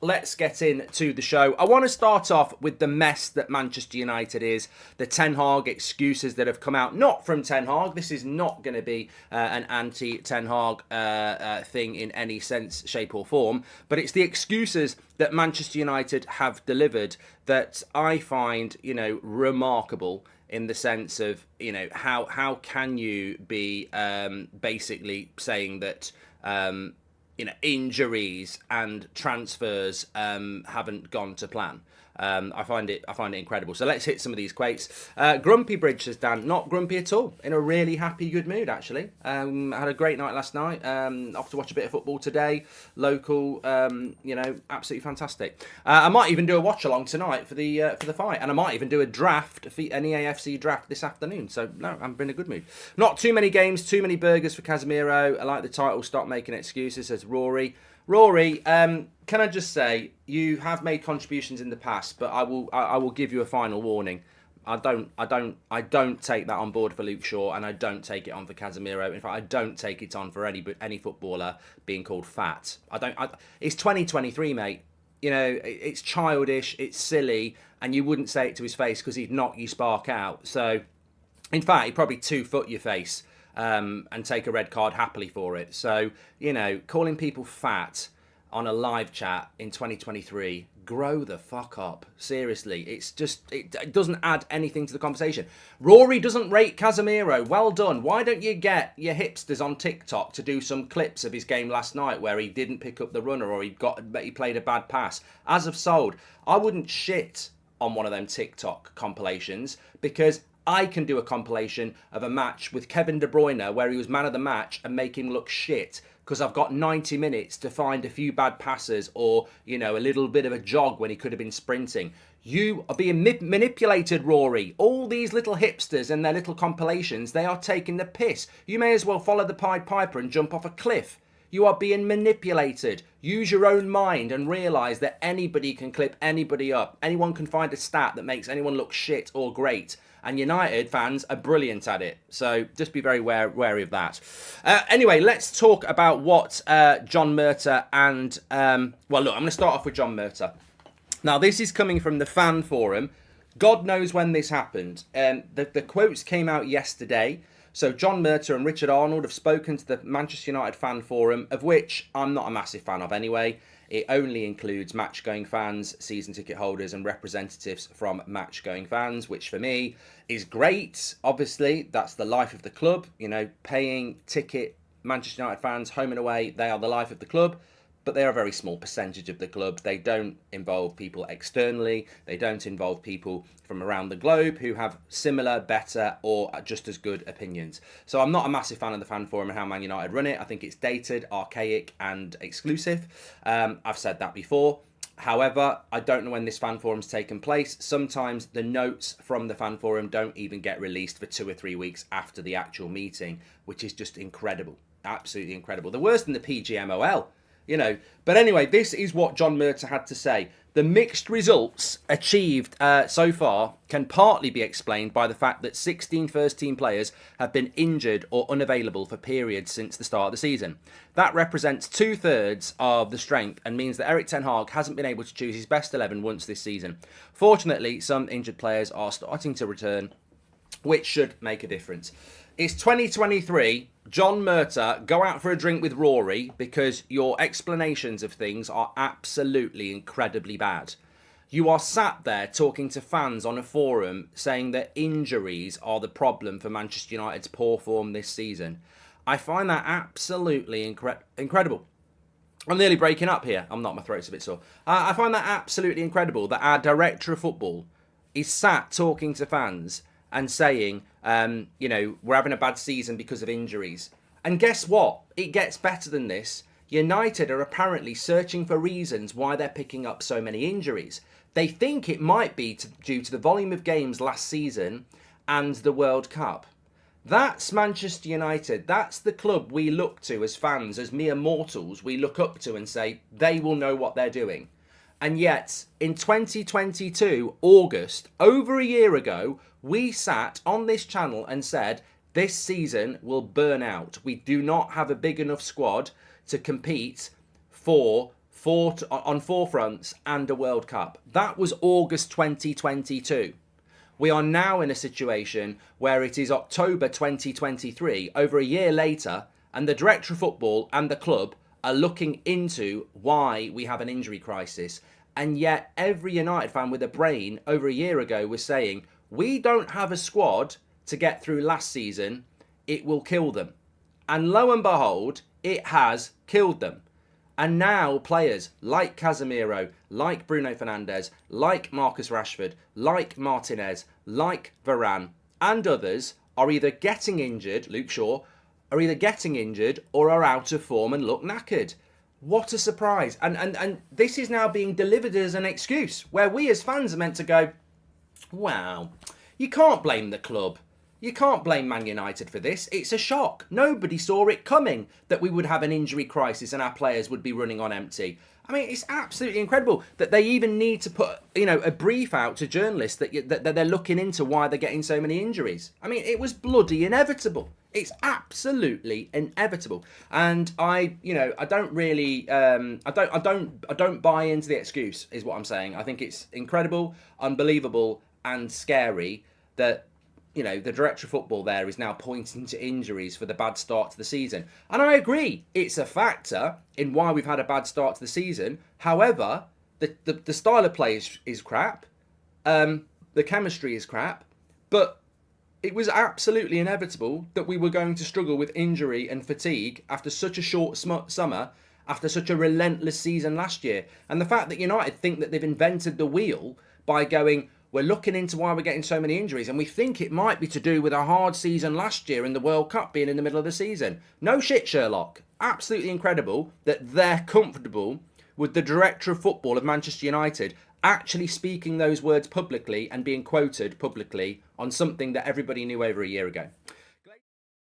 let's get into the show. I want to start off with the mess that Manchester United is, the Ten Hag excuses that have come out, not from Ten Hag. This is not going to be an anti-Ten Hag thing in any sense, shape or form, but it's the excuses that Manchester United have delivered that I find, remarkable, in the sense of, how can you be basically saying that injuries and transfers haven't gone to plan. I find it incredible. So let's hit some of these quotes. Grumpy Bridge says, Dan, not grumpy at all. In a really happy, good mood, actually. I had a great night last night. Off to watch a bit of football today. Local, absolutely fantastic. I might even do a watch along tonight for the fight, and I might even do a draft, an EAFC draft this afternoon. So no, I'm in a good mood. Not too many games, too many burgers for Casemiro. I like the title. Stop making excuses, says Rory. Rory, can I just say, you have made contributions in the past, but I will give you a final warning. I don't take that on board for Luke Shaw, and I don't take it on for Casemiro. In fact, I don't take it on for any footballer being called fat. It's 2023, mate. It's childish, it's silly, and you wouldn't say it to his face because he'd knock you spark out. So, in fact, he'd probably 2-foot your face. And take a red card happily for it. So, calling people fat on a live chat in 2023, grow the fuck up. Seriously, it's just, it doesn't add anything to the conversation. Rory doesn't rate Casemiro. Well done. Why don't you get your hipsters on TikTok to do some clips of his game last night where he didn't pick up the runner or he played a bad pass? As of sold, I wouldn't shit on one of them TikTok compilations because I can do a compilation of a match with Kevin De Bruyne where he was man of the match and make him look shit because I've got 90 minutes to find a few bad passes or, a little bit of a jog when he could have been sprinting. You are being manipulated, Rory. All these little hipsters and their little compilations, they are taking the piss. You may as well follow the Pied Piper and jump off a cliff. You are being manipulated. Use your own mind and realise that anybody can clip anybody up. Anyone can find a stat that makes anyone look shit or great. And United fans are brilliant at it. So just be very wary of that. Anyway, let's talk about what John Murtagh and... I'm going to start off with John Murtagh. Now, this is coming from the fan forum. God knows when this happened. The quotes came out yesterday. So John Murtagh and Richard Arnold have spoken to the Manchester United fan forum, of which I'm not a massive fan of anyway. It only includes match-going fans, season ticket holders and representatives from match-going fans, which for me is great. Obviously, that's the life of the club. Paying ticket Manchester United fans home and away, they are the life of the club. But they are a very small percentage of the club. They don't involve people externally. They don't involve people from around the globe who have similar, better, or just as good opinions. So I'm not a massive fan of the fan forum and how Man United run it. I think it's dated, archaic, and exclusive. I've said that before. However, I don't know when this fan forum's taken place. Sometimes the notes from the fan forum don't even get released for 2 or 3 weeks after the actual meeting, which is just incredible. Absolutely incredible. They're worse than the PGMOL. But anyway, this is what John Murtagh had to say. The mixed results achieved so far can partly be explained by the fact that 16 first-team players have been injured or unavailable for periods since the start of the season. That represents 2/3 of the strength and means that Erik ten Hag hasn't been able to choose his best 11 once this season. Fortunately, some injured players are starting to return, which should make a difference. It's 2023. John Murtagh, go out for a drink with Rory because your explanations of things are absolutely incredibly bad. You are sat there talking to fans on a forum saying that injuries are the problem for Manchester United's poor form this season. I find that absolutely incredible. I'm nearly breaking up here. I'm not, my throat's a bit sore. I find that absolutely incredible that our director of football is sat talking to fans and saying, we're having a bad season because of injuries. And guess what? It gets better than this. United are apparently searching for reasons why they're picking up so many injuries. They think it might be due to the volume of games last season and the World Cup. That's Manchester United. That's the club we look to as fans, as mere mortals. We look up to and say, they will know what they're doing. And yet, in 2022, August, over a year ago, we sat on this channel and said, this season will burn out. We do not have a big enough squad to compete for on 4 fronts and a World Cup. That was August 2022. We are now in a situation where it is October 2023, over a year later, and the director of football and the club are looking into why we have an injury crisis. And yet every United fan with a brain over a year ago was saying, we don't have a squad to get through last season. It will kill them. And lo and behold, it has killed them. And now players like Casemiro, like Bruno Fernandes, like Marcus Rashford, like Martinez, like Varane, and others are either getting injured, Luke Shaw, are either getting injured or are out of form and look knackered. What a surprise. And this is now being delivered as an excuse, where we as fans are meant to go, wow, you can't blame the club. You can't blame Man United for this. It's a shock. Nobody saw it coming that we would have an injury crisis and our players would be running on empty. I mean, it's absolutely incredible that they even need to put, a brief out to journalists that they're looking into why they're getting so many injuries. I mean, it was bloody inevitable. It's absolutely inevitable. And I don't really, I don't buy into the excuse, is what I'm saying. I think it's incredible, unbelievable, and scary that the director of football there is now pointing to injuries for the bad start to the season. And I agree, it's a factor in why we've had a bad start to the season. However, the style of play is crap. The chemistry is crap. But it was absolutely inevitable that we were going to struggle with injury and fatigue after such a short summer, after such a relentless season last year. And the fact that United think that they've invented the wheel by going, we're looking into why we're getting so many injuries, and we think it might be to do with a hard season last year and the World Cup being in the middle of the season. No shit, Sherlock. Absolutely incredible that they're comfortable with the director of football of Manchester United actually speaking those words publicly and being quoted publicly on something that everybody knew over a year ago.